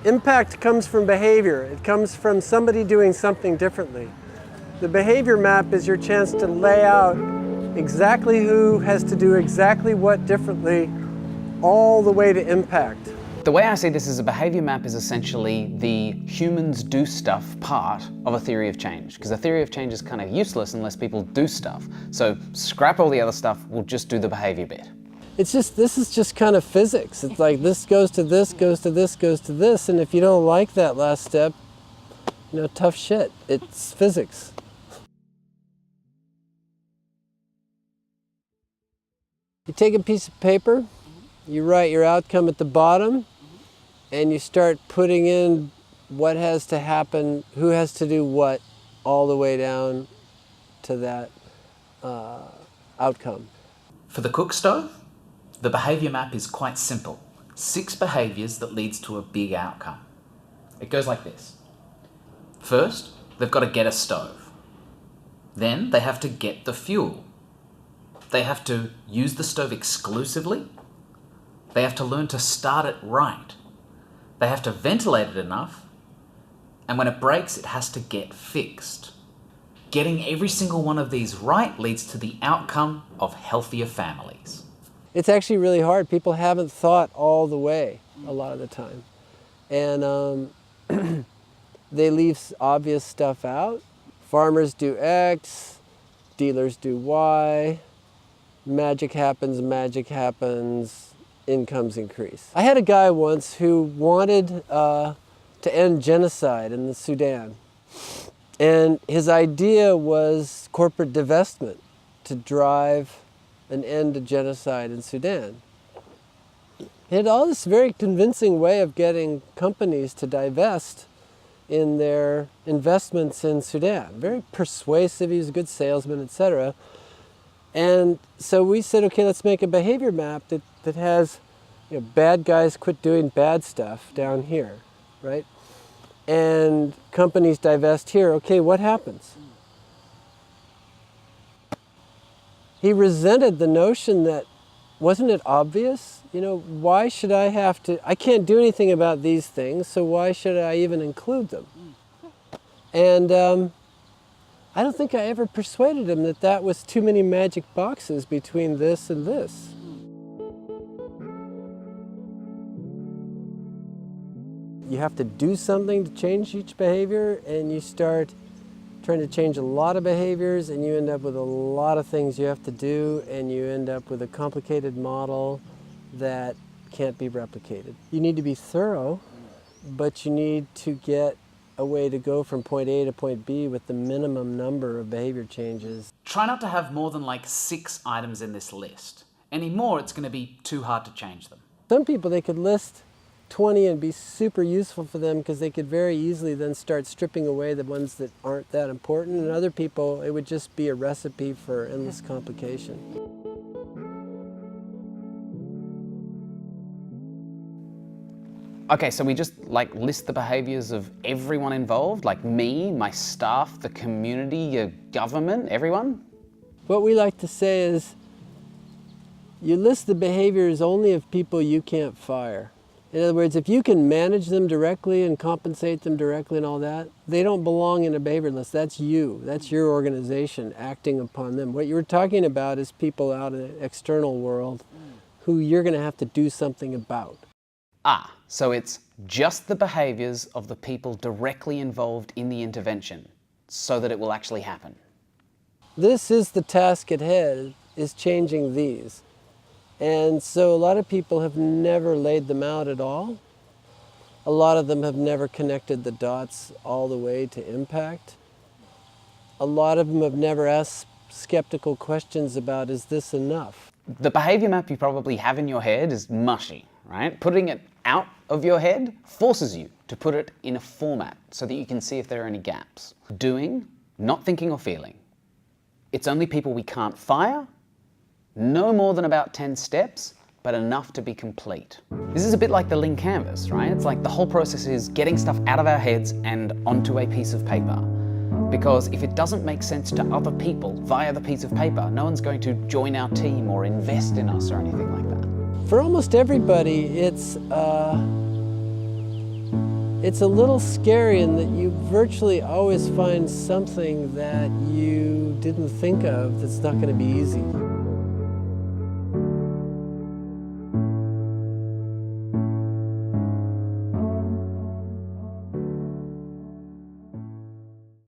Impact comes from behavior. It comes from somebody doing something differently. The behavior map is your chance to lay out exactly who has to do exactly what differently, all the way to impact. The way I see this is a behavior map is essentially the humans do stuff part of a theory of change, because a theory of change is kind of useless unless people do stuff. So scrap all the other stuff, we'll just do the behavior bit. This is just kind of physics. It's like this goes to this, goes to this, goes to this, and if you don't like that last step, you know, tough shit. It's physics. You take a piece of paper, you write your outcome at the bottom, and you start putting in what has to happen, who has to do what, all the way down to that outcome. For the cook stove, the behavior map is quite simple. 6 behaviors that leads to a big outcome. It goes like this. First, they've got to get a stove. Then they have to get the fuel. They have to use the stove exclusively. They have to learn to start it right. They have to ventilate it enough. And when it breaks, it has to get fixed. Getting every single one of these right leads to the outcome of healthier families. It's actually really hard. People haven't thought all the way a lot of the time. And they leave obvious stuff out. Farmers do X, dealers do Y, magic happens, incomes increase. I had a guy once who wanted to end genocide in the Sudan. And his idea was corporate divestment to drive an end to genocide in Sudan. He had all this very convincing way of getting companies to divest in their investments in Sudan. Very persuasive, he was a good salesman, etc. And so we said, okay, let's make a behavior map that has, you know, bad guys quit doing bad stuff down here, right? And companies divest here. Okay, what happens? He resented the notion that, wasn't it obvious? You know, why should I have to, I can't do anything about these things, so why should I even include them? And I don't think I ever persuaded him that that was too many magic boxes between this and this. You have to do something to change each behavior, and you start trying to change a lot of behaviors, and you end up with a lot of things you have to do, and you end up with a complicated model that can't be replicated. You need to be thorough, but you need to get a way to go from point A to point B with the minimum number of behavior changes. Try not to have more than like 6 items in this list. Any more, it's going to be too hard to change them. Some people, they could list 20 and be super useful for them because they could very easily then start stripping away the ones that aren't that important. And other people, it would just be a recipe for endless complication. Okay, so we just like list the behaviors of everyone involved, like me, my staff, the community, your government, everyone? What we like to say is, you list the behaviors only of people you can't fire. In other words, if you can manage them directly and compensate them directly and all that, they don't belong in a behavior list. That's you. That's your organization acting upon them. What you were talking about is people out in the external world who you're going to have to do something about. Ah, so it's just the behaviors of the people directly involved in the intervention so that it will actually happen. This is the task at hand, is changing these. And so a lot of people have never laid them out at all. A lot of them have never connected the dots all the way to impact. A lot of them have never asked skeptical questions about, is this enough? The behavior map you probably have in your head is mushy, right? Putting it out of your head forces you to put it in a format so that you can see if there are any gaps. Doing, not thinking or feeling. It's only people we can't fire. No more than about 10 steps, but enough to be complete. This is a bit like the Lean canvas, right? It's like the whole process is getting stuff out of our heads and onto a piece of paper. Because if it doesn't make sense to other people via the piece of paper, no one's going to join our team or invest in us or anything like that. For almost everybody, it's it's a little scary in that you virtually always find something that you didn't think of that's not going to be easy.